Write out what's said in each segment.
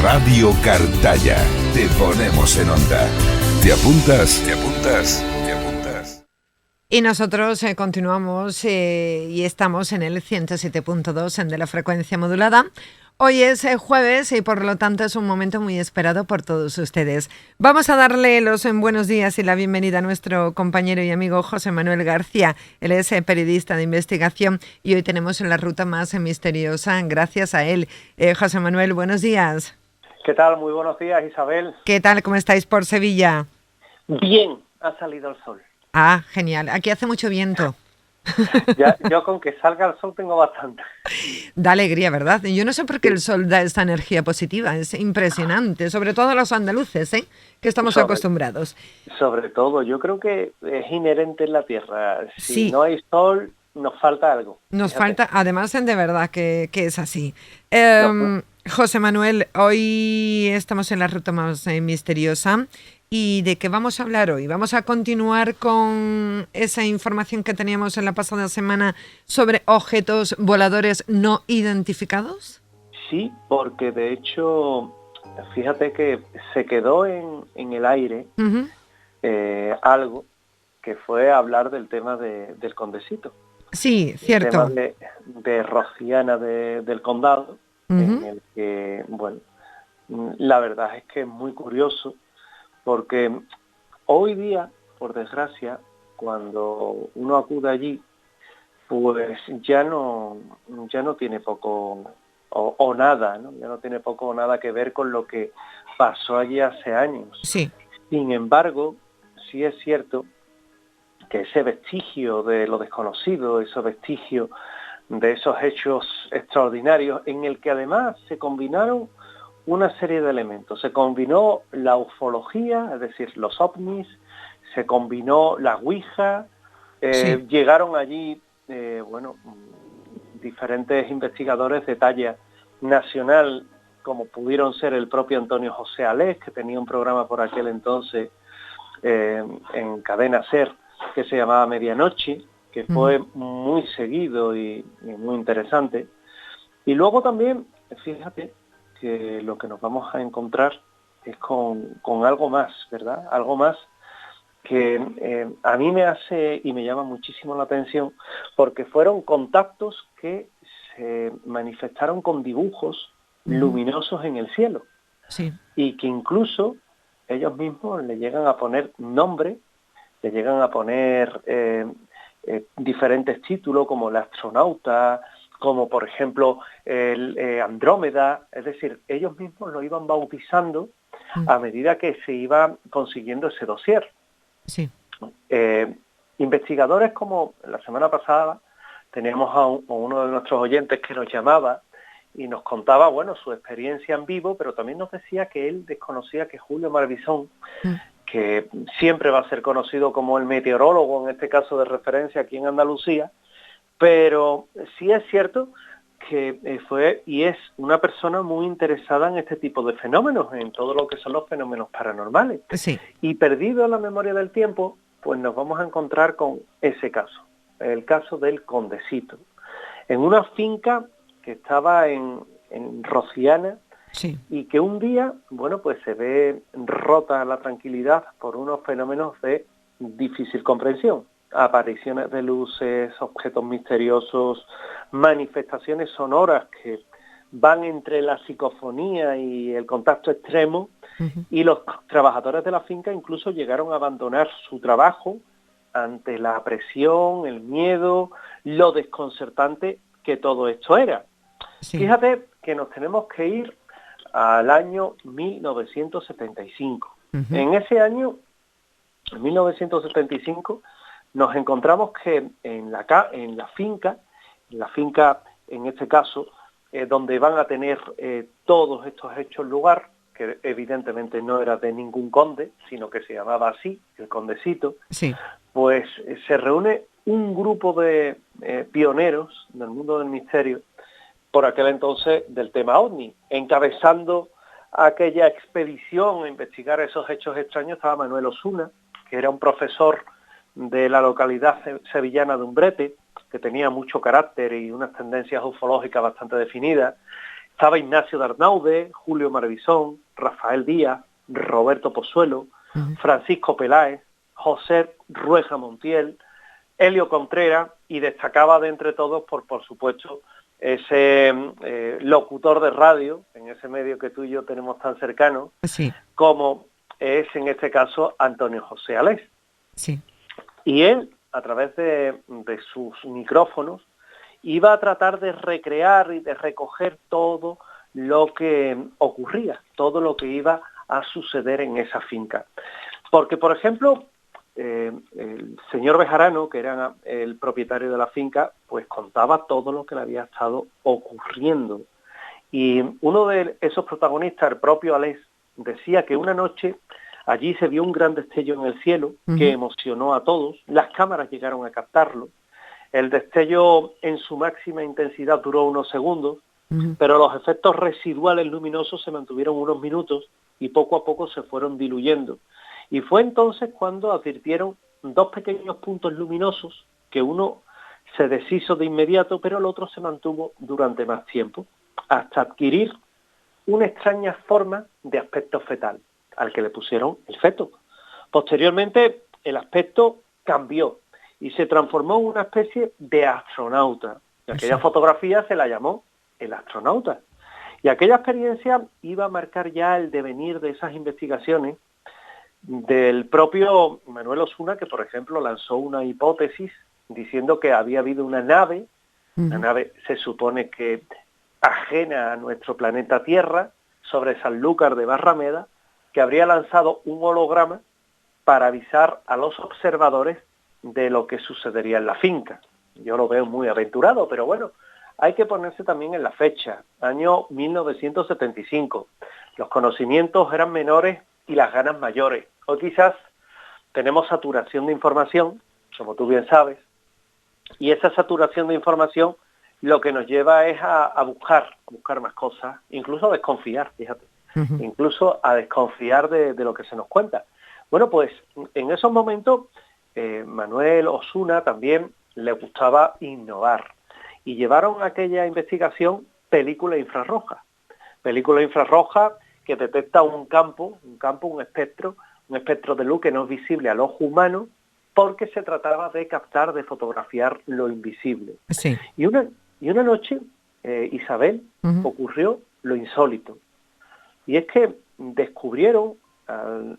Radio Cartaya. Te ponemos en onda. ¿Te apuntas? ¿Te apuntas? ¿Te apuntas? Y nosotros continuamos y estamos en el 107.2 de la frecuencia modulada. Hoy es jueves y por lo tanto es un momento muy esperado por todos ustedes. Vamos a darle los buenos días y la bienvenida a nuestro compañero y amigo José Manuel García. Él es periodista de investigación y hoy tenemos en la ruta más misteriosa gracias a él. José Manuel, buenos días. ¿Qué tal? Muy buenos días, Isabel. ¿Qué tal? ¿Cómo estáis por Sevilla? Bien, ha salido el sol. Ah, genial. Aquí hace mucho viento. Yo con que salga el sol tengo bastante. Da alegría, ¿verdad? Yo no sé por qué el sol da esta energía positiva, es impresionante, sobre todo a los andaluces, que estamos acostumbrados. Sobre todo, yo creo que es inherente en la tierra. Si Sí. no hay sol, nos falta algo. Nos Fíjate. falta, además, de verdad que es así. No. José Manuel, hoy estamos en la ruta más misteriosa. ¿Y de qué vamos a hablar hoy? ¿Vamos a continuar con esa información que teníamos en la pasada semana sobre objetos voladores no identificados? Sí, porque de hecho, fíjate que se quedó en el aire Uh-huh. algo que fue hablar del tema del Condesito. Sí, El cierto. tema de Rociana del Condado, Uh-huh. en el que, bueno, la verdad es que es muy curioso, porque hoy día, por desgracia, cuando uno acude allí, pues ya no tiene poco o nada, ¿no? Ya no tiene poco o nada que ver con lo que pasó allí hace años. Sí. Sin embargo, sí es cierto que ese vestigio de lo desconocido, ese vestigio de esos hechos extraordinarios, en el que además se combinaron una serie de elementos. Se combinó la ufología, es decir, los ovnis, se combinó la ouija, Sí. llegaron allí, diferentes investigadores de talla nacional, como pudieron ser el propio Antonio José Alés, que tenía un programa por aquel entonces en Cadena SER, que se llamaba Medianoche, que fue muy seguido y muy interesante. Y luego también, fíjate, que lo que nos vamos a encontrar es con algo más, ¿verdad? Algo más que a mí me hace y me llama muchísimo la atención, porque fueron contactos que se manifestaron con dibujos luminosos en el cielo. Sí. Y que incluso ellos mismos le llegan a poner nombre, le llegan a poner diferentes títulos como el astronauta, como por ejemplo el Andrómeda, es decir, ellos mismos lo iban bautizando a medida que se iba consiguiendo ese dossier. Sí. Investigadores como la semana pasada teníamos a uno de nuestros oyentes que nos llamaba y nos contaba, bueno, su experiencia en vivo, pero también nos decía que él desconocía que Julio Marbizón, que siempre va a ser conocido como el meteorólogo, en este caso de referencia aquí en Andalucía, pero sí es cierto que fue y es una persona muy interesada en este tipo de fenómenos, en todo lo que son los fenómenos paranormales. Sí. Y perdido en la memoria del tiempo, pues nos vamos a encontrar con ese caso, el caso del Condesito, en una finca que estaba en Rociana, Sí. y que un día, bueno, pues se ve rota la tranquilidad por unos fenómenos de difícil comprensión. Apariciones de luces, objetos misteriosos, manifestaciones sonoras que van entre la psicofonía y el contacto extremo, y los trabajadores de la finca incluso llegaron a abandonar su trabajo ante la presión, el miedo, lo desconcertante que todo esto era. Sí. Fíjate que nos tenemos que ir al año 1975. En ese año, en 1975, nos encontramos que en la finca, en este caso, donde van a tener todos estos hechos lugar, que evidentemente no era de ningún conde, sino que se llamaba así, el Condesito, Sí. pues se reúne un grupo de pioneros del mundo del misterio, por aquel entonces del tema OVNI. Encabezando aquella expedición a investigar esos hechos extraños estaba Manuel Osuna, que era un profesor de la localidad sevillana de Umbrete, que tenía mucho carácter y unas tendencias ufológicas bastante definidas, Estaba Ignacio de Arnaude, Julio Marvisón, Rafael Díaz, Roberto Pozuelo, Francisco Peláez, José Rueja Montiel, Helio Contreras, y destacaba de entre todos por supuesto, ese locutor de radio, en ese medio que tú y yo tenemos tan cercano, Sí. como es en este caso Antonio José Alés. Sí. Y él, a través de sus micrófonos, iba a tratar de recrear y de recoger todo lo que ocurría, todo lo que iba a suceder en esa finca. Porque, por ejemplo, el señor Bejarano, que era el propietario de la finca, pues contaba todo lo que le había estado ocurriendo. Y uno de esos protagonistas, el propio Alés, decía que una noche allí se vio un gran destello en el cielo que emocionó a todos. Las cámaras llegaron a captarlo. El destello en su máxima intensidad duró unos segundos, pero los efectos residuales luminosos se mantuvieron unos minutos y poco a poco se fueron diluyendo. Y fue entonces cuando advirtieron dos pequeños puntos luminosos, que uno se deshizo de inmediato, pero el otro se mantuvo durante más tiempo, hasta adquirir una extraña forma de aspecto fetal, al que le pusieron el feto. Posteriormente, el aspecto cambió y se transformó en una especie de astronauta. Y aquella fotografía se la llamó el astronauta. Y aquella experiencia iba a marcar ya el devenir de esas investigaciones del propio Manuel Osuna, que por ejemplo lanzó una hipótesis diciendo que había habido una nave se supone que ajena a nuestro planeta Tierra, sobre Sanlúcar de Barrameda, que habría lanzado un holograma para avisar a los observadores de lo que sucedería en la finca. Yo lo veo muy aventurado, pero bueno, hay que ponerse también en la fecha, año 1975. Los conocimientos eran menores y las ganas mayores. O quizás tenemos saturación de información, como tú bien sabes, y esa saturación de información lo que nos lleva es a buscar más cosas, incluso a desconfiar, fíjate, incluso a desconfiar de lo que se nos cuenta. Bueno, pues en esos momentos Manuel Osuna también le gustaba innovar y llevaron a aquella investigación película infrarroja que detecta un espectro de luz que no es visible al ojo humano, porque se trataba de captar, de fotografiar lo invisible. Sí. Y una noche, Isabel, ocurrió lo insólito. Y es que descubrieron, al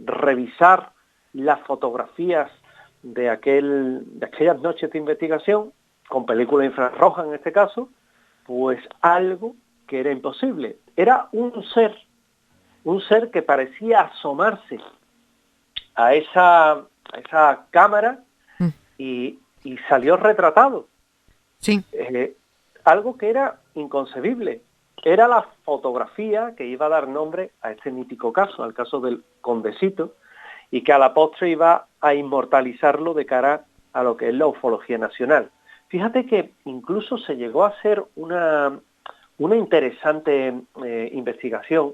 revisar las fotografías de aquellas noches de investigación, con película infrarroja en este caso, pues algo que era imposible. Era un ser que parecía asomarse a esa cámara y salió retratado. Sí. Algo que era inconcebible. Era la fotografía que iba a dar nombre a este mítico caso, al caso del Condesito, y que a la postre iba a inmortalizarlo de cara a lo que es la ufología nacional. Fíjate que incluso se llegó a hacer una interesante investigación,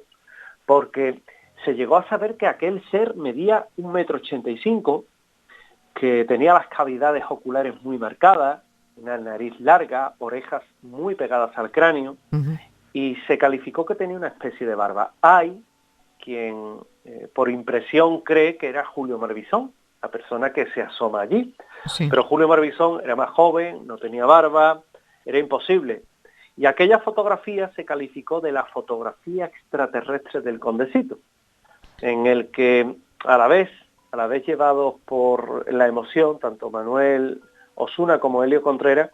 porque se llegó a saber que aquel ser medía 1,85 m, que tenía las cavidades oculares muy marcadas, una nariz larga, orejas muy pegadas al cráneo, y se calificó que tenía una especie de barba. Hay quien por impresión cree que era Julio Marvisón, la persona que se asoma allí. Sí. Pero Julio Marvisón era más joven, no tenía barba, era imposible. Y aquella fotografía se calificó de la fotografía extraterrestre del Condesito, en el que a la vez llevados por la emoción, tanto Manuel Osuna como Helio Contreras,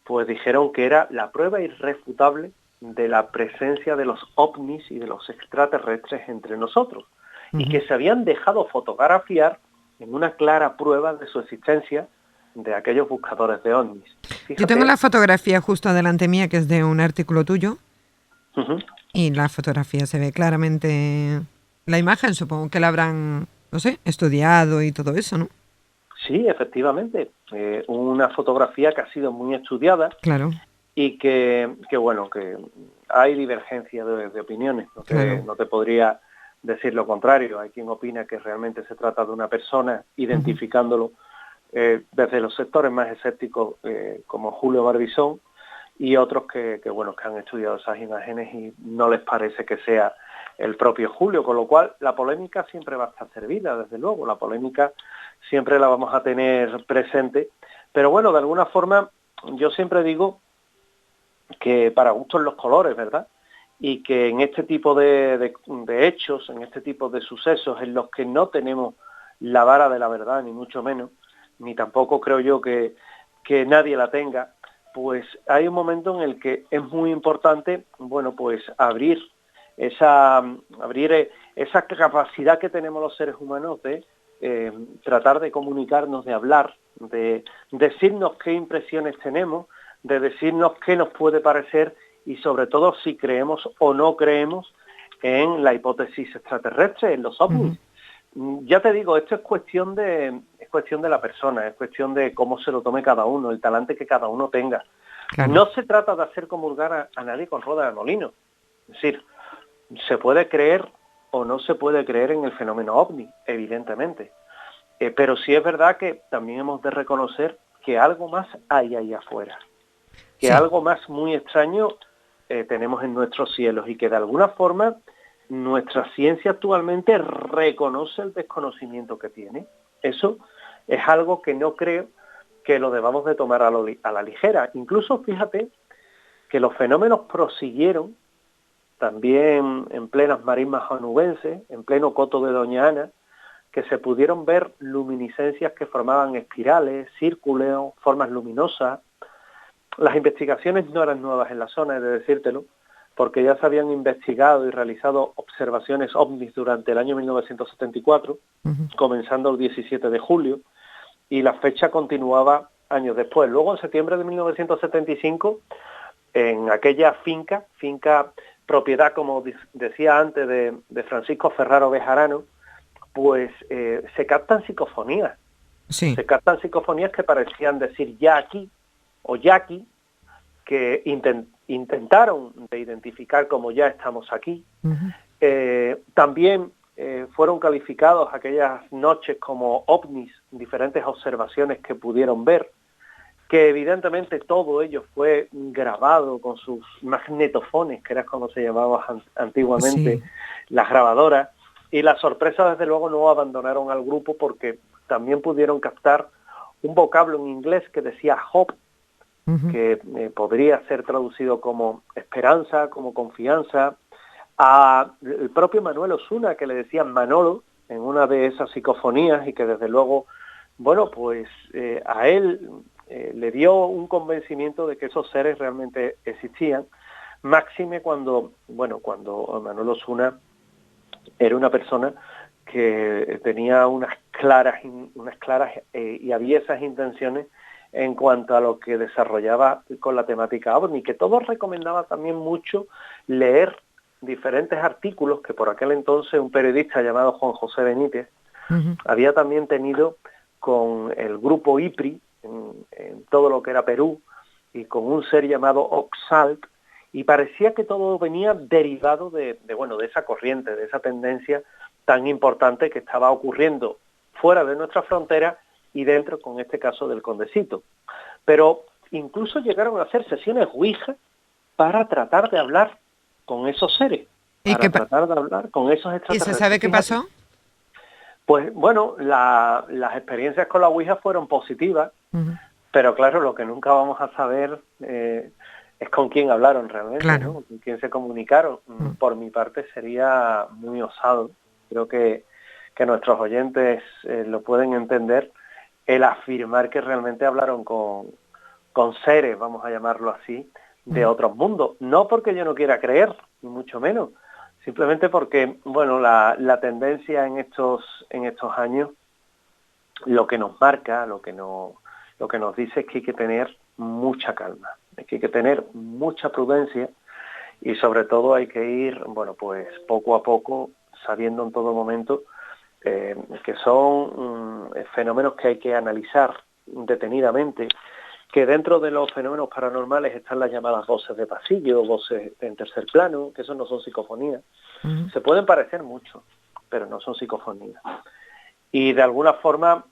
pues dijeron que era la prueba irrefutable de la presencia de los ovnis y de los extraterrestres entre nosotros, y que se habían dejado fotografiar en una clara prueba de su existencia de aquellos buscadores de ovnis. Fíjate. Yo tengo la fotografía justo delante mía, que es de un artículo tuyo, y la fotografía se ve claramente. La imagen supongo que la habrán, no sé, estudiado y todo eso, ¿no? Sí, efectivamente. Una fotografía que ha sido muy estudiada. Claro. Y que bueno, que hay divergencia de opiniones. No te podría decir lo contrario. Hay quien opina que realmente se trata de una persona, identificándolo desde los sectores más escépticos como Julio Marvisón, y otros que han estudiado esas imágenes y no les parece que sea el propio Julio, con lo cual la polémica siempre va a estar servida, desde luego, la polémica siempre la vamos a tener presente, pero bueno, de alguna forma yo siempre digo que para gustos los colores, ¿verdad? Y que en este tipo de hechos, en este tipo de sucesos en los que no tenemos la vara de la verdad, ni mucho menos, ni tampoco creo yo que nadie la tenga, pues hay un momento en el que es muy importante, bueno, pues abrir esa capacidad que tenemos los seres humanos de tratar de comunicarnos, de hablar, de decirnos qué impresiones tenemos, de decirnos qué nos puede parecer y sobre todo si creemos o no creemos en la hipótesis extraterrestre, en los ovnis. Ya te digo, esto es cuestión de la persona, es cuestión de cómo se lo tome cada uno, el talante que cada uno tenga. Claro. No se trata de hacer comulgar a nadie con rueda de molino. Es decir, se puede creer o no se puede creer en el fenómeno ovni, evidentemente. Pero sí es verdad que también hemos de reconocer que algo más hay ahí afuera, que sí, algo más muy extraño tenemos en nuestros cielos y que de alguna forma nuestra ciencia actualmente reconoce el desconocimiento que tiene. Eso es algo que no creo que lo debamos de tomar a la ligera. Incluso fíjate que los fenómenos prosiguieron también en plenas marismas onubenses, en pleno coto de Doña Ana, que se pudieron ver luminiscencias que formaban espirales, círculos, formas luminosas. Las investigaciones no eran nuevas en la zona, he de decírtelo, porque ya se habían investigado y realizado observaciones ovnis durante el año 1974, comenzando el 17 de julio, y la fecha continuaba años después. Luego, en septiembre de 1975, en aquella finca propiedad, como decía antes, de Francisco Ferraro Bejarano, pues se captan psicofonías. Sí. Se captan psicofonías que parecían decir ya aquí o ya aquí, que intentaron de identificar como ya estamos aquí. También fueron calificados aquellas noches como ovnis, diferentes observaciones que pudieron ver, que evidentemente todo ello fue grabado con sus magnetofones, que era como se llamaba antiguamente, sí, las grabadoras, y la sorpresa desde luego no abandonaron al grupo porque también pudieron captar un vocablo en inglés que decía hope, que podría ser traducido como esperanza, como confianza. A el propio Manuel Osuna, que le decían Manolo en una de esas psicofonías, y que desde luego, bueno, pues a él le dio un convencimiento de que esos seres realmente existían, máxime cuando Manuel Osuna era una persona que tenía unas claras y aviesas intenciones en cuanto a lo que desarrollaba con la temática ovni, que todos recomendaban también mucho leer diferentes artículos que por aquel entonces un periodista llamado Juan José Benítez había también tenido con el grupo IPRI en todo lo que era Perú y con un ser llamado Oxalt, y parecía que todo venía derivado de esa corriente, de esa tendencia tan importante que estaba ocurriendo fuera de nuestra frontera y dentro, con este caso del Condecito. Pero incluso llegaron a hacer sesiones Ouija para tratar de hablar con esos seres, tratar de hablar con esos extraterrestres. ¿Y se sabe qué pasó? Pues bueno, las experiencias con la Ouija fueron positivas, pero claro, lo que nunca vamos a saber es con quién hablaron realmente, claro, ¿no? Con quién se comunicaron. Por mi parte sería muy osado. Creo que nuestros oyentes lo pueden entender, el afirmar que realmente hablaron con seres, vamos a llamarlo así, de otros mundos. No porque yo no quiera creer, ni mucho menos, simplemente porque, bueno, la tendencia en estos años, lo que nos marca, lo que nos dice es que hay que tener mucha calma, es que hay que tener mucha prudencia y sobre todo hay que ir, bueno, pues poco a poco, sabiendo en todo momento que son fenómenos que hay que analizar detenidamente, que dentro de los fenómenos paranormales están las llamadas voces de pasillo, voces en tercer plano, que eso no son psicofonías. Se pueden parecer mucho, pero no son psicofonías. Y de alguna forma,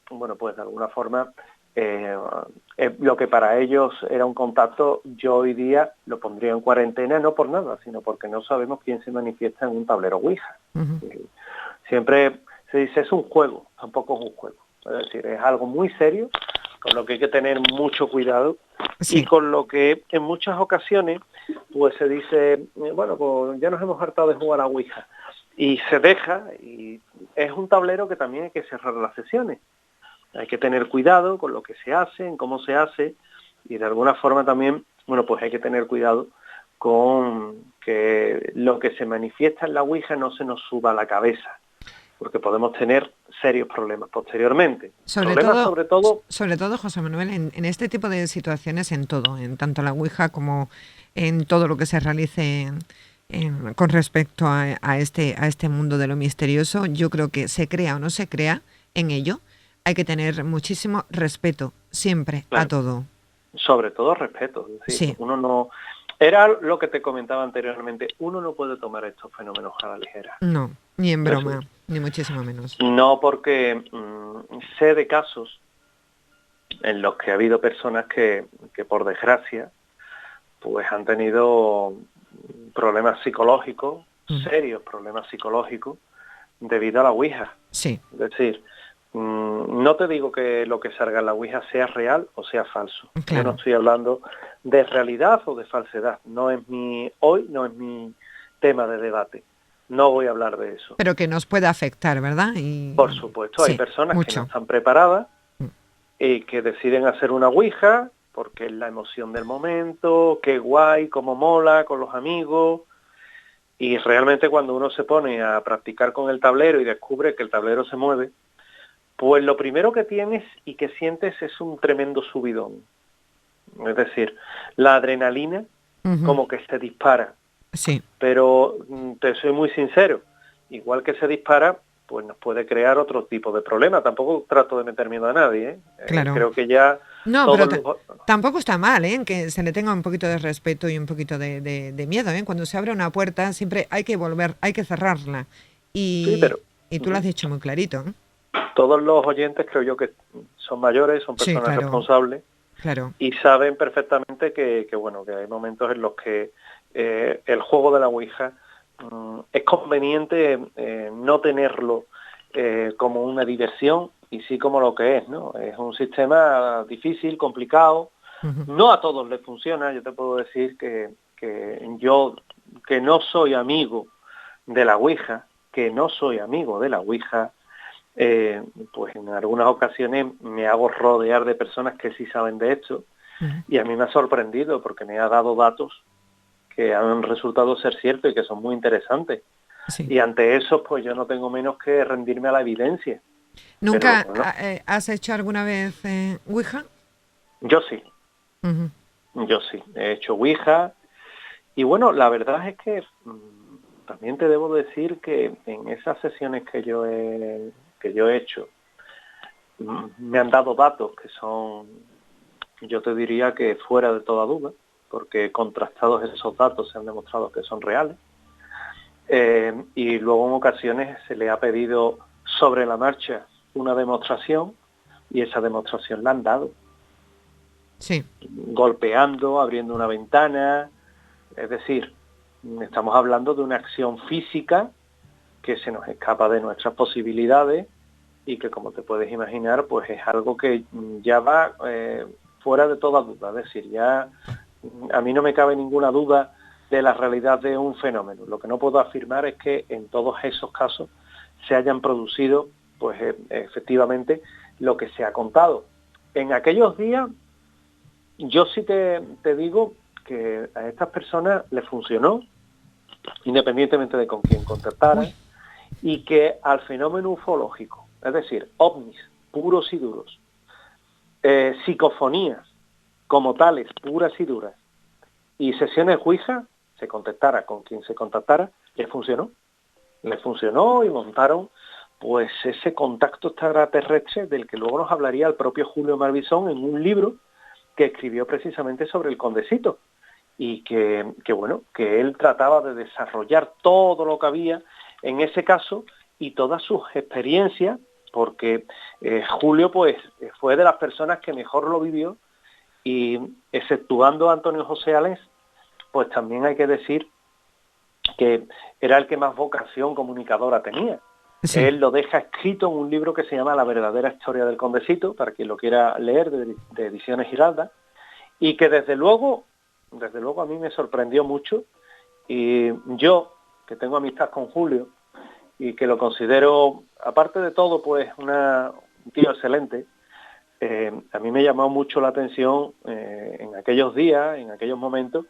lo que para ellos era un contacto, yo hoy día lo pondría en cuarentena, no por nada, sino porque no sabemos quién se manifiesta en un tablero Ouija. Siempre se dice es un juego, tampoco es un juego. Es decir, es algo muy serio, con lo que hay que tener mucho cuidado y con lo que en muchas ocasiones pues se dice, bueno, pues ya nos hemos hartado de jugar a Ouija. Y se deja, y es un tablero que también hay que cerrar las sesiones. Hay que tener cuidado con lo que se hace, en cómo se hace, y de alguna forma también, bueno, pues hay que tener cuidado con que lo que se manifiesta en la Ouija no se nos suba a la cabeza, porque podemos tener serios problemas posteriormente. Sobre todo, José Manuel, en este tipo de situaciones, en todo, en tanto la Ouija como en todo lo que se realice con respecto a este mundo de lo misterioso, yo creo que se crea o no se crea en ello, hay que tener muchísimo respeto siempre, claro, a todo. Sobre todo respeto. Es decir, uno no... Era lo que te comentaba anteriormente, uno no puede tomar estos fenómenos a la ligera. No, ni en broma, ni muchísimo menos. No, porque sé de casos en los que ha habido personas que por desgracia pues han tenido problemas psicológicos, serios problemas psicológicos, debido a la Ouija. Sí. Es decir, no te digo que lo que salga en la Ouija sea real o sea falso. Claro. Yo no estoy hablando de realidad o de falsedad. Hoy no es mi tema de debate. No voy a hablar de eso. Pero que nos puede afectar, ¿verdad? Por supuesto, hay personas que no están preparadas y que deciden hacer una Ouija porque es la emoción del momento, qué guay, cómo mola, con los amigos. Y realmente cuando uno se pone a practicar con el tablero y descubre que el tablero se mueve, pues lo primero que tienes y que sientes es un tremendo subidón. Es decir, la adrenalina como que se dispara. Sí. Pero te soy muy sincero, igual que se dispara, pues nos puede crear otro tipo de problema. Tampoco trato de meter miedo a nadie, ¿eh? Claro. Creo que ya... No, pero tampoco está mal, ¿eh? Que se le tenga un poquito de respeto y un poquito de miedo, ¿eh? Cuando se abre una puerta siempre hay que hay que cerrarla. Y tú lo has dicho muy clarito, ¿eh? Todos los oyentes creo yo que son mayores, son personas responsables, y saben perfectamente que hay momentos en los que el juego de la Ouija es conveniente no tenerlo como una diversión, y sí como lo que es, ¿no? Es un sistema difícil, complicado, no a todos les funciona. Yo te puedo decir que yo, que no soy amigo de la Ouija, pues en algunas ocasiones me hago rodear de personas que sí saben de esto, y a mí me ha sorprendido porque me ha dado datos que han resultado ser ciertos y que son muy interesantes. Sí. Y ante eso, pues yo no tengo menos que rendirme a la evidencia. ¿Nunca has hecho alguna vez Ouija? Yo sí. Yo sí, he hecho Ouija. Y bueno, la verdad es que también te debo decir que en esas sesiones que yo he hecho, me han dado datos que son, yo te diría que fuera de toda duda, porque contrastados esos datos se han demostrado que son reales. Y luego en ocasiones se le ha pedido sobre la marcha una demostración, y esa demostración la han dado. Sí. Golpeando, abriendo una ventana, es decir, estamos hablando de una acción física que se nos escapa de nuestras posibilidades y que, como te puedes imaginar, pues es algo que ya va fuera de toda duda. Es decir, ya a mí no me cabe ninguna duda de la realidad de un fenómeno. Lo que no puedo afirmar es que en todos esos casos se hayan producido, pues efectivamente, lo que se ha contado. En aquellos días, yo sí te digo que a estas personas les funcionó, independientemente de con quién contactaran, y que al fenómeno ufológico, es decir, ovnis puros y duros, psicofonías como tales, puras y duras, y sesiones Ouija, se contactara con quien se contactara, les funcionó y montaron pues ese contacto extraterrestre del que luego nos hablaría el propio Julio Marbizón en un libro que escribió precisamente sobre el Condesito, y que él trataba de desarrollar todo lo que había en ese caso y todas sus experiencias porque Julio pues fue de las personas que mejor lo vivió, y exceptuando a Antonio José Alés, pues también hay que decir que era el que más vocación comunicadora tenía. Sí. Él lo deja escrito en un libro que se llama La verdadera historia del Condesito, para quien lo quiera leer, de Ediciones Giralda, y que desde luego a mí me sorprendió mucho, y yo, que tengo amistad con Julio, y que lo considero, aparte de todo, pues un tío excelente, a mí me llamó mucho la atención en aquellos días, en aquellos momentos,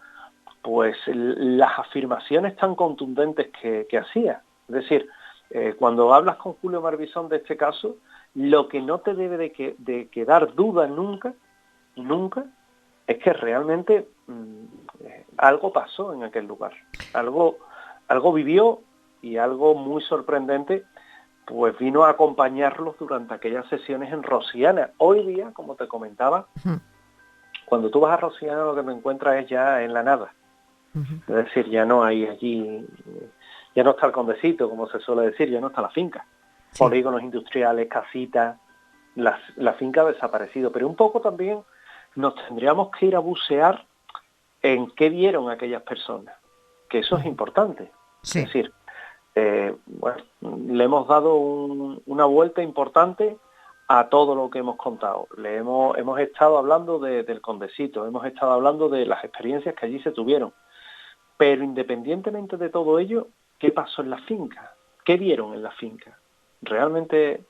pues las afirmaciones tan contundentes que hacía. Es decir, cuando hablas con Julio Barbizón de este caso, lo que no te debe de quedar duda nunca, es que realmente algo pasó en aquel lugar. Algo vivió, y algo muy sorprendente pues vino a acompañarlos durante aquellas sesiones en Rosiana. Hoy día, como te comentaba, cuando tú vas a Rosiana lo que te encuentras es ya en la nada. Es decir, ya no hay allí, ya no está el Condesito, como se suele decir, ya no está la finca. Sí. Polígonos industriales, casitas, la finca ha desaparecido. Pero un poco también nos tendríamos que ir a bucear en qué vieron aquellas personas, que eso es importante. Sí. Es decir, bueno, le hemos dado una vuelta importante a todo lo que hemos contado. Hemos estado hablando del Condesito, hemos estado hablando de las experiencias que allí se tuvieron. Pero independientemente de todo ello, ¿qué pasó en la finca? ¿Qué vieron en la finca? ¿Realmente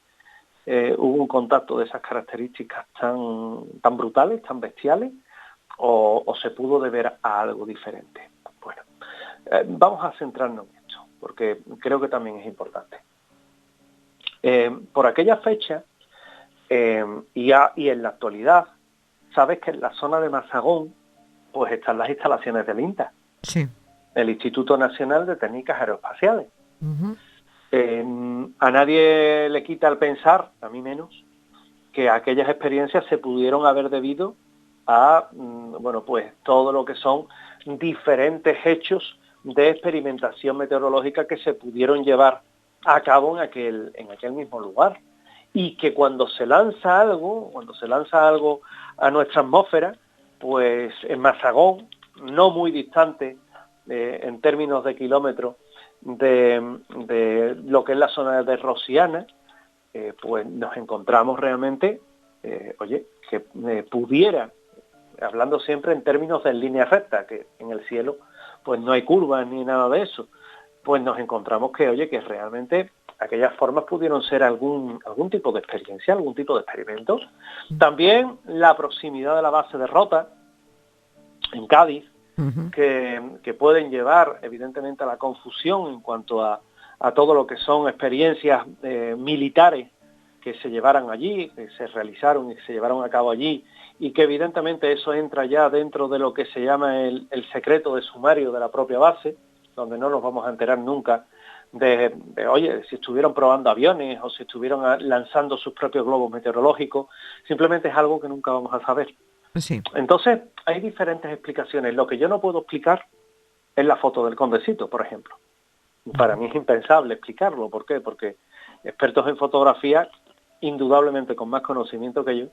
hubo un contacto de esas características tan brutales, tan bestiales? ¿O se pudo deber a algo diferente? Bueno, vamos a centrarnos en esto, porque creo que también es importante. Por aquella fecha, y en la actualidad, sabes que en la zona de Mazagón pues están las instalaciones del INTA. Sí. El Instituto Nacional de Técnicas Aeroespaciales. A nadie le quita el pensar, a mí menos, que aquellas experiencias se pudieron haber debido a, bueno, pues todo lo que son diferentes hechos de experimentación meteorológica que se pudieron llevar a cabo en aquel mismo lugar. Y que cuando se lanza algo a nuestra atmósfera, pues en Mazagón, no muy distante, en términos de kilómetros de lo que es la zona de Rosiana, pues nos encontramos realmente, que pudiera, hablando siempre en términos de línea recta, que en el cielo pues no hay curvas ni nada de eso, pues nos encontramos que realmente aquellas formas pudieron ser algún tipo de experiencia, algún tipo de experimento. También la proximidad de la base de Rota, en Cádiz, que pueden llevar evidentemente a la confusión en cuanto a todo lo que son experiencias militares que se llevaran allí, que se realizaron y se llevaron a cabo allí, y que evidentemente eso entra ya dentro de lo que se llama el secreto de sumario de la propia base, donde no nos vamos a enterar nunca de si estuvieron probando aviones o si estuvieron lanzando sus propios globos meteorológicos. Simplemente es algo que nunca vamos a saber. Sí. Entonces, hay diferentes explicaciones. Lo que yo no puedo explicar es la foto del Condesito, por ejemplo. Para mí es impensable explicarlo. ¿Por qué? Porque expertos en fotografía, indudablemente con más conocimiento que yo,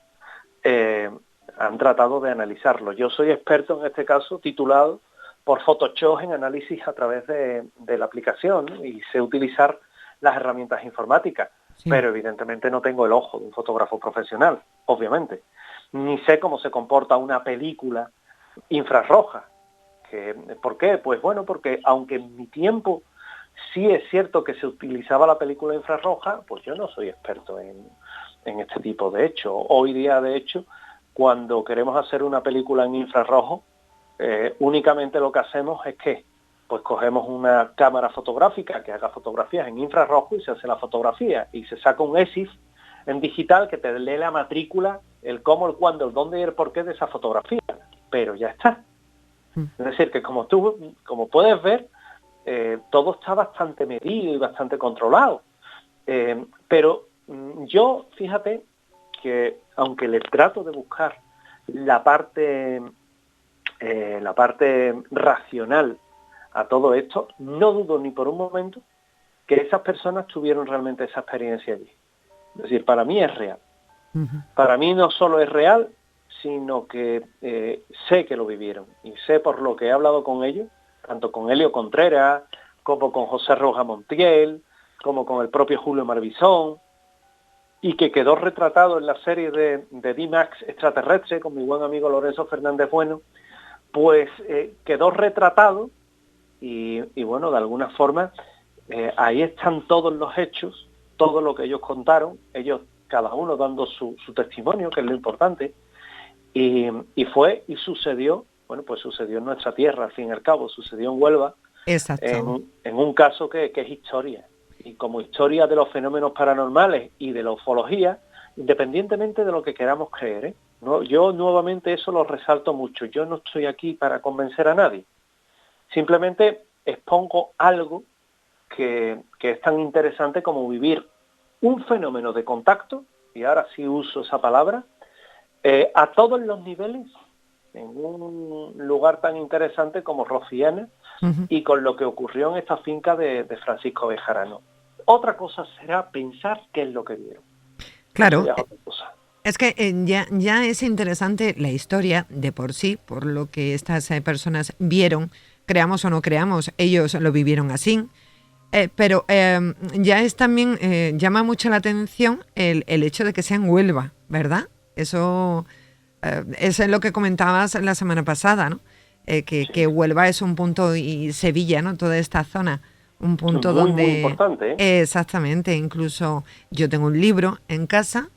han tratado de analizarlo. Yo soy experto en este caso, titulado por Photoshop en análisis a través de la aplicación, ¿no? Y sé utilizar las herramientas informáticas, sí. Pero evidentemente no tengo el ojo de un fotógrafo profesional, obviamente. Ni sé cómo se comporta una película infrarroja. ¿Por qué? Pues bueno, porque aunque en mi tiempo sí es cierto que se utilizaba la película infrarroja, pues yo no soy experto en este tipo de hechos. Hoy día, de hecho, cuando queremos hacer una película en infrarrojo, únicamente lo que hacemos es que pues cogemos una cámara fotográfica que haga fotografías en infrarrojo y se hace la fotografía y se saca un EXIF en digital que te lee la matrícula, el cómo, el cuándo, el dónde y el porqué de esa fotografía, pero ya está. Es decir, que como puedes ver, todo está bastante medido y bastante controlado, pero yo, fíjate que aunque le trato de buscar la parte racional a todo esto, no dudo ni por un momento que esas personas tuvieron realmente esa experiencia allí. Es decir, para mí es real. Ujú. Para mí no solo es real, sino que sé que lo vivieron. Y sé por lo que he hablado con ellos, tanto con Helio Contreras, como con José Rojas Montiel, como con el propio Julio Marbizón, y que quedó retratado en la serie de D-Max Extraterrestre, con mi buen amigo Lorenzo Fernández Bueno, pues quedó retratado y bueno, de alguna forma, ahí están todos los hechos, todo lo que ellos contaron, ellos cada uno dando su testimonio, que es lo importante, y sucedió, bueno, pues sucedió en nuestra tierra, al fin y al cabo, sucedió en Huelva, Exacto. en un caso que es historia. Y como historia de los fenómenos paranormales y de la ufología, independientemente de lo que queramos creer, ¿eh? No, yo nuevamente eso lo resalto mucho. Yo no estoy aquí para convencer a nadie. Simplemente expongo algo que es tan interesante como vivir un fenómeno de contacto, y ahora sí uso esa palabra, a todos los niveles, en un lugar tan interesante como Rociana, Ujú. y con lo que ocurrió en esta finca de Francisco Bejarano. Otra cosa será pensar qué es lo que vieron. Eso Claro, ya es otra cosa. es que ya es interesante la historia de por sí, por lo que estas personas vieron, creamos o no creamos, ellos lo vivieron así. Pero ya es también, llama mucho la atención el hecho de que sea en Huelva, ¿verdad? Eso es lo que comentabas la semana pasada, ¿no? Que Sí, Huelva es un punto, y Sevilla, ¿no? Toda esta zona, un punto muy, muy donde, importante, ¿eh? exactamente, incluso yo tengo un libro en casa,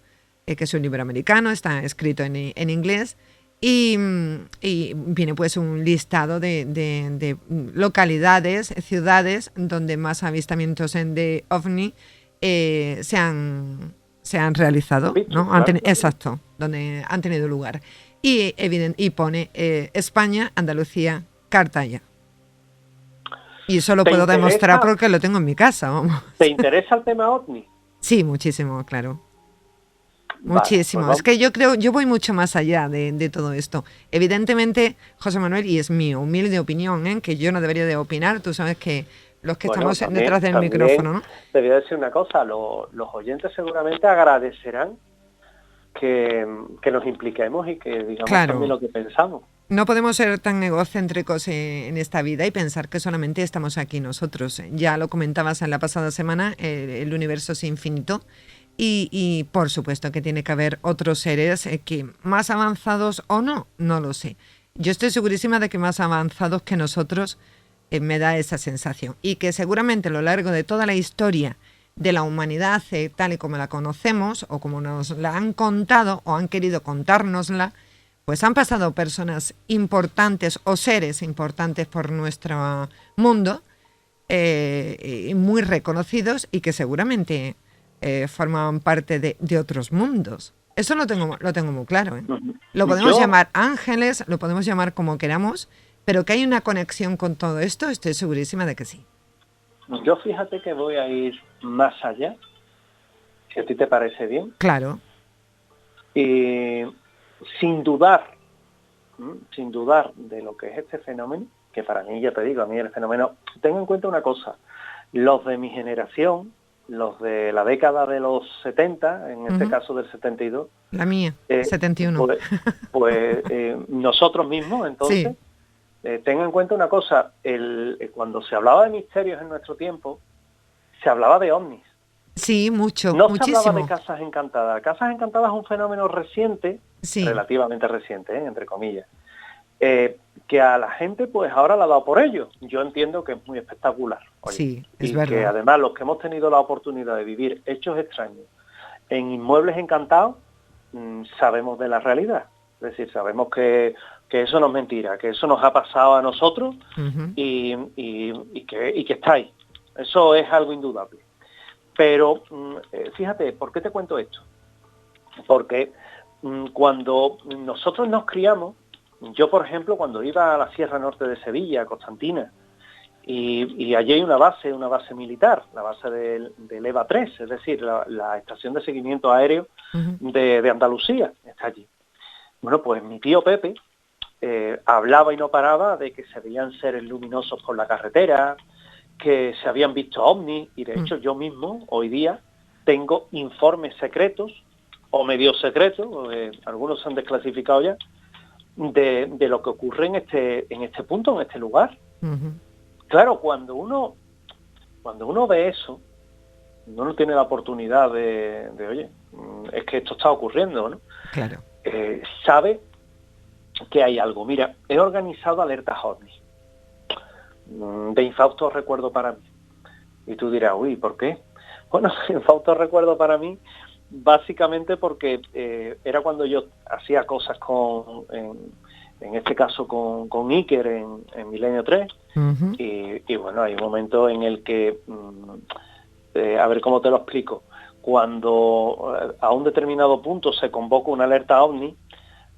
que es un libro americano, está escrito en inglés, y viene pues un listado de localidades, ciudades donde más avistamientos de OVNI se han Han realizado, visto, ¿no? claro, claro. Exacto, donde han tenido lugar. Y pone España, Andalucía, Cartaya. Y eso lo ¿Te puedo demostrar interesa, porque lo tengo en mi casa, vamos. te interesa el tema OVNI? Sí, muchísimo, claro. Vale, pues Muchísimo. Es vamos. que yo creo, yo voy mucho más allá de todo esto. Evidentemente, José Manuel, y es mi humilde opinión, que yo no debería de opinar, tú sabes que los que Bueno, estamos detrás del también micrófono, ¿no? te voy a decir una cosa, los oyentes seguramente agradecerán que nos impliquemos y que digamos también Claro, lo que pensamos. no podemos ser tan egocéntricos en esta vida y pensar que solamente estamos aquí nosotros. Ya lo comentabas en la pasada semana, el universo es infinito y por supuesto que tiene que haber otros seres que más avanzados o no, no lo sé. Yo estoy segurísima de que más avanzados que nosotros, me da esa sensación, y que seguramente a lo largo de toda la historia de la humanidad, tal y como la conocemos o como nos la han contado o han querido contárnosla, pues han pasado personas importantes o seres importantes por nuestro mundo, y muy reconocidos y que seguramente formaban parte de otros mundos. Eso lo tengo muy claro, ¿eh? Ujú. Lo podemos Yo, llamar ángeles, lo podemos llamar como queramos, pero que hay una conexión con todo esto, estoy segurísima de que sí. yo fíjate que voy a ir más allá, si a ti te parece bien, Claro, y sin dudar, sin dudar de lo que es este fenómeno, que para mí, ya te digo, a mí el fenómeno, ten en cuenta una cosa, los de mi generación, los de la década de los 70, en este ujú, caso del 72, la mía, eh, 71. pues, nosotros mismos, entonces, Sí, ten en cuenta una cosa, cuando se hablaba de misterios en nuestro tiempo, se hablaba de ovnis. sí, mucho, No se hablaba de muchísimo. casas encantadas. Casas encantadas es un fenómeno reciente, Sí, relativamente reciente, entre comillas, que a la gente pues ahora la ha dado por ello. Yo entiendo que es muy espectacular, oye, sí, es y que verdad. además los que hemos tenido la oportunidad de vivir hechos extraños en inmuebles encantados, sabemos de la realidad. Es decir, sabemos que eso no es mentira, que eso nos ha pasado a nosotros Ujú, y que está ahí. Eso es algo indudable. Pero fíjate, ¿por qué te cuento esto? Porque cuando nosotros nos criamos, yo por ejemplo cuando iba a la Sierra Norte de Sevilla, a Constantina, y allí hay una base militar, la base del EVA 3, es decir, la estación de seguimiento aéreo ujú. de Andalucía, está allí. Bueno, pues mi tío Pepe hablaba y no paraba de que se veían seres luminosos por la carretera, que se habían visto ovnis, y de hecho yo mismo hoy día tengo informes secretos o medio secretos, algunos se han desclasificado ya, de lo que ocurre en este punto, en este lugar. Ujú. Claro, cuando uno ve eso, uno tiene la oportunidad de oye, es que esto está ocurriendo, ¿no? Claro. Sabe que hay algo. Mira, he organizado alertas OVNI, de infausto recuerdo para mí. Y tú dirás, uy, ¿por qué? Bueno, infausto recuerdo para mí, básicamente porque era cuando yo hacía cosas en este caso con Iker en Milenio 3, Ujú. y bueno, hay un momento en el que, a ver cómo te lo explico, cuando a un determinado punto se convoca una alerta OVNI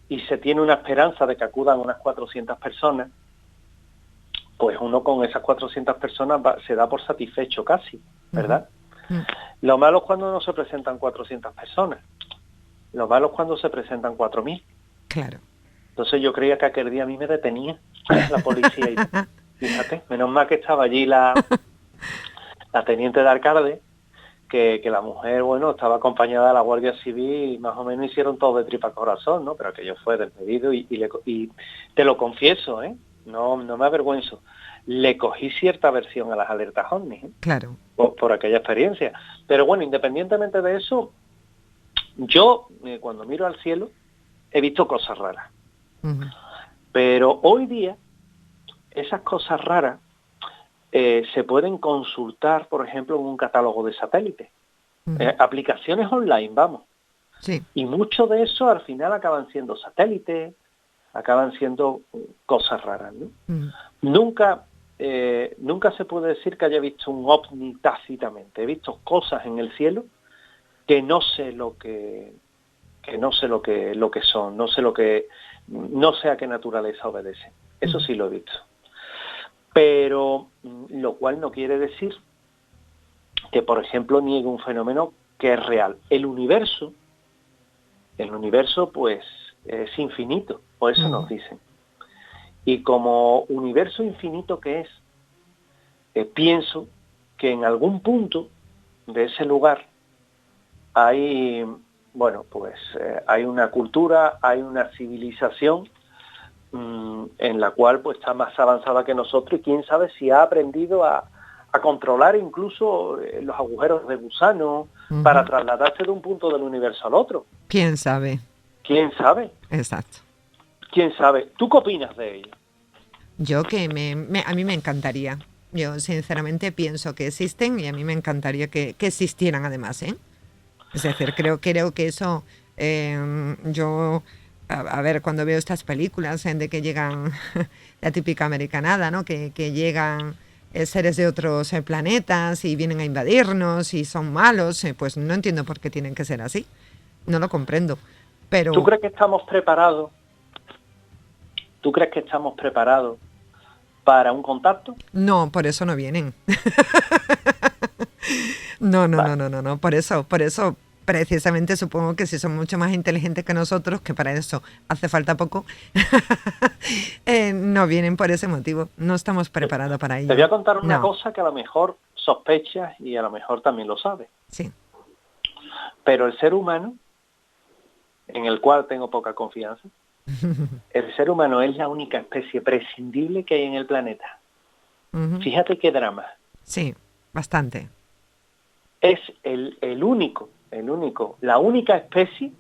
y se tiene una esperanza de que acudan unas 400 personas, pues uno con esas 400 personas se da por satisfecho casi, ¿verdad? Uh-huh. Lo malo es cuando no se presentan 400 personas. Lo malo es cuando se presentan 4.000. Claro. Entonces yo creía que aquel día a mí me detenía la policía. Y fíjate, menos mal que estaba allí la teniente de alcalde, que la mujer, bueno, estaba acompañada de la Guardia Civil y más o menos hicieron todo de tripa corazón, ¿no? Pero aquello fue despedido y te lo confieso, no me avergüenzo. Le cogí cierta aversión a las alertas OVNI, Claro. por aquella experiencia. Pero bueno, independientemente de eso, yo cuando miro al cielo he visto cosas raras. Uh-huh. Pero hoy día esas cosas raras se pueden consultar, por ejemplo, en un catálogo de satélites. Uh-huh. Aplicaciones online, vamos. Sí. Y mucho de eso al final acaban siendo satélites, acaban siendo cosas raras, ¿no? Uh-huh. Nunca se puede decir que haya visto un ovni tácitamente. He visto cosas en el cielo que no sé lo que son, no sé a qué naturaleza obedecen. Eso sí lo he visto. Pero lo cual no quiere decir que, por ejemplo, niegue un fenómeno que es real. El universo pues es infinito, o eso nos dicen. Y como universo infinito que es, pienso que en algún punto de ese lugar hay, bueno, pues hay una cultura, hay una civilización en la cual pues está más avanzada que nosotros y quién sabe si ha aprendido a controlar incluso los agujeros de gusano Uh-huh. para trasladarse de un punto del universo al otro. ¿Quién sabe? ¿Quién sabe? Exacto. ¿Quién sabe? ¿Tú qué opinas de ello? Yo que a mí me encantaría. Yo sinceramente pienso que existen y a mí me encantaría que existieran además, ¿eh? Es decir, creo que eso, yo, a ver, cuando veo estas películas de que llegan, la típica americanada, ¿no? Que llegan seres de otros planetas y vienen a invadirnos y son malos, pues no entiendo por qué tienen que ser así. No lo comprendo. Pero... ¿Tú crees que estamos preparados? ¿Tú crees que estamos preparados para un contacto? No, por eso no vienen. No, por eso precisamente supongo que si son mucho más inteligentes que nosotros, que para eso hace falta poco, no vienen por ese motivo, no estamos preparados para ello. Te voy a contar una No. cosa que a lo mejor sospechas y a lo mejor también lo sabes. Sí. Pero el ser humano, en el cual tengo poca confianza, el ser humano es la única especie prescindible que hay en el planeta. Uh-huh. Fíjate qué drama. Sí, bastante. Es el único, la única especie,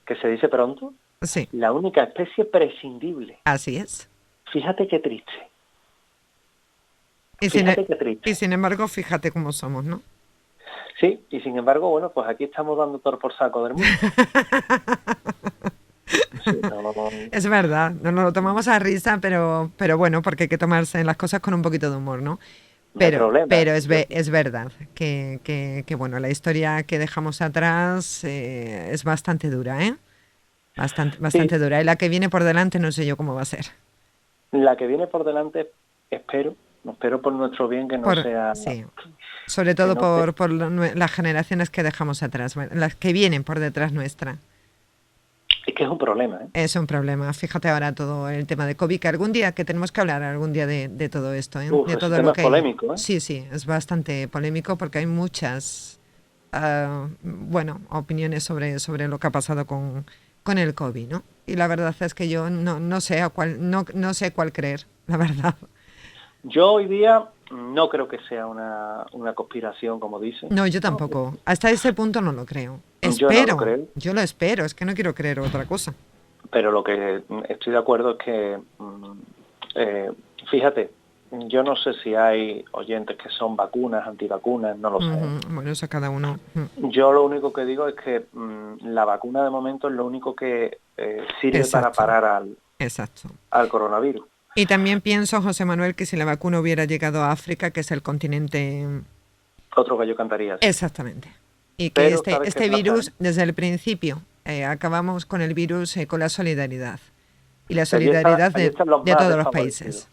que se dice pronto, Sí. la única especie prescindible. Así es. Fíjate qué triste. Y Fíjate qué triste. y sin embargo, fíjate cómo somos, ¿no? Sí, y sin embargo, bueno, pues aquí estamos dando todo por saco del mundo. Sí, no. Es verdad, no nos lo tomamos a risa, pero bueno, porque hay que tomarse las cosas con un poquito de humor, ¿no? Pero es verdad que bueno, la historia que dejamos atrás es bastante dura, ¿eh? Bastante dura. Y la que viene por delante no sé yo cómo va a ser. La que viene por delante, espero por nuestro bien que no sea... Sí. Sobre todo por las generaciones que dejamos atrás, las que vienen por detrás nuestra. Es que es un problema, ¿eh? Es un problema. Fíjate ahora todo el tema de COVID, que algún día que tenemos que hablar de todo esto, ¿eh? De todo lo que es polémico, ¿eh? Sí, es bastante polémico porque hay muchas bueno, opiniones sobre lo que ha pasado con el COVID, ¿no? Y la verdad es que yo no sé no sé cuál creer, la verdad. Yo hoy día no creo que sea una conspiración, como dicen. No, yo tampoco. Hasta ese punto no lo creo. Yo no lo creo. Yo lo espero, es que no quiero creer otra cosa. Pero lo que estoy de acuerdo es que, fíjate, yo no sé si hay oyentes que son vacunas, antivacunas, no lo sé. Bueno, eso cada uno. Yo lo único que digo es que la vacuna de momento es lo único que sirve Exacto. para parar Exacto. al coronavirus. Y también pienso, José Manuel, que si la vacuna hubiera llegado a África, que es el continente... Otro gallo cantaría. Sí. Exactamente. Y que Pero, este virus, desde el principio, acabamos con el virus con la solidaridad. Y la solidaridad de todos los países.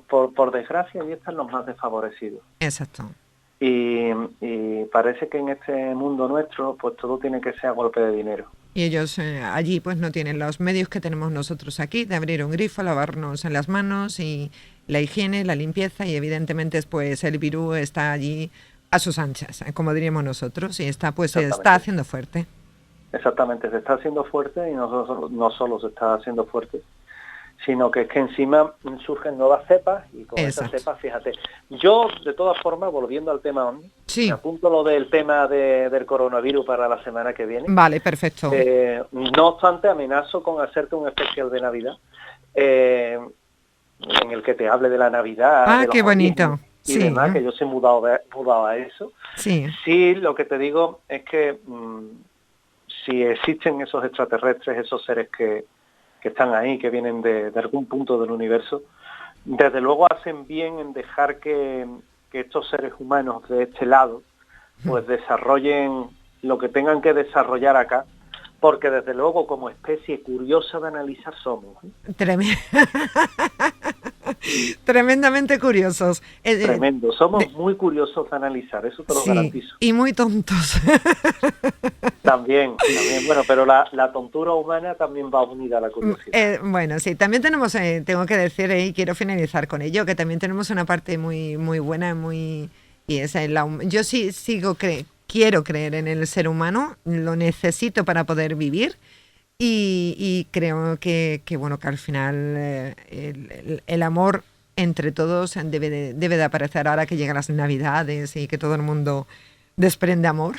Por desgracia, ahí están los más desfavorecidos. Exacto. Y parece que en este mundo nuestro, pues todo tiene que ser a golpe de dinero. Y ellos allí pues no tienen los medios que tenemos nosotros aquí, de abrir un grifo, lavarnos en las manos y la higiene, la limpieza, y evidentemente pues el virus está allí a sus anchas, como diríamos nosotros, y está se está haciendo fuerte. Exactamente, se está haciendo fuerte, y no solo se está haciendo fuerte, sino que es que encima surgen nuevas cepas, y con esas cepas, fíjate, yo de todas formas, volviendo al tema OVNI, me apunto lo del tema del coronavirus para la semana que viene. Vale, perfecto. No obstante, amenazo con hacerte un especial de Navidad, en el que te hable de la Navidad. Qué bonito. Y demás, que yo soy mudado a eso. Sí, lo que te digo es que si existen esos extraterrestres, esos seres que están ahí, que vienen de algún punto del universo, desde luego hacen bien en dejar que estos seres humanos de este lado pues desarrollen lo que tengan que desarrollar acá, porque desde luego como especie curiosa de analizar somos. Tremendamente curiosos. Tremendo, somos muy curiosos de analizar, eso te lo garantizo. Y muy tontos. También, bueno, pero la tontura humana también va unida a la curiosidad. Bueno, sí, también tenemos, tengo que decir, y quiero finalizar con ello, que también tenemos una parte muy muy buena, y esa es yo sí quiero creer en el ser humano, lo necesito para poder vivir. Y creo que bueno, que al final el amor entre todos debe de aparecer ahora que llegan las Navidades y que todo el mundo desprende amor,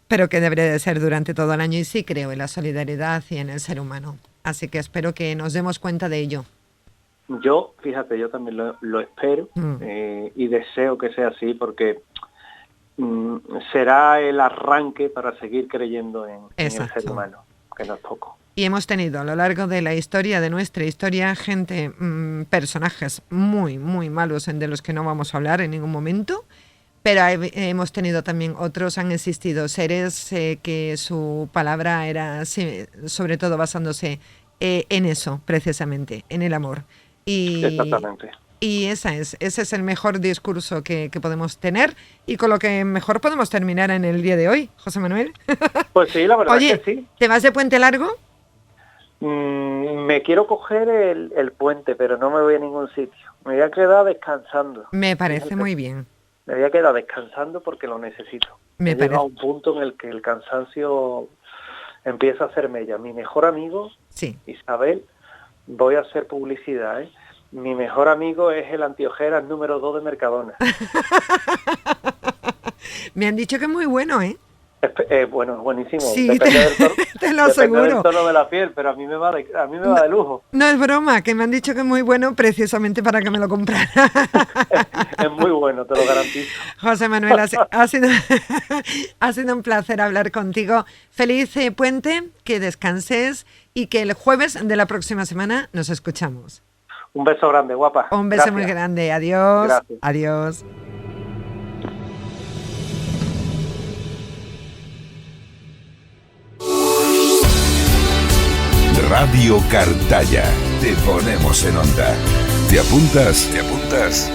pero que debería de ser durante todo el año, y sí creo en la solidaridad y en el ser humano. Así que espero que nos demos cuenta de ello. Yo, fíjate, yo también lo espero y deseo que sea así, porque será el arranque para seguir creyendo en el ser humano, que no es poco. Y hemos tenido a lo largo de la historia, de nuestra historia, gente, personajes muy, muy malos, de los que no vamos a hablar en ningún momento, pero hemos tenido también otros, han existido seres que su palabra era, sobre todo basándose en eso, precisamente, en el amor. Exactamente. Y ese es el mejor discurso que podemos tener, y con lo que mejor podemos terminar en el día de hoy, José Manuel. Pues sí, la verdad. Oye, es que sí. ¿Te vas de puente largo? Me quiero coger el puente, pero no me voy a ningún sitio. Me voy a quedar descansando. Me parece muy bien. Me voy a quedar descansando porque lo necesito. Me llega a un punto en el que el cansancio empieza a hacer mella. Mi mejor amigo, Isabel, voy a hacer publicidad, Mi mejor amigo es el antiojeras número 2 de Mercadona. Me han dicho que es muy bueno, Bueno, buenísimo. Sí, depende del tono, te lo aseguro. Depende del tono de la piel, pero a mí me va de lujo. No es broma, que me han dicho que es muy bueno precisamente para que me lo comprara. Es muy bueno, te lo garantizo. José Manuel, ha sido un placer hablar contigo. Feliz puente, que descanses y que el jueves de la próxima semana nos escuchamos. Un beso grande, guapa. Un beso muy grande. Adiós. Gracias. Adiós. Radio Cartaya. Te ponemos en onda. ¿Te apuntas? ¿Te apuntas?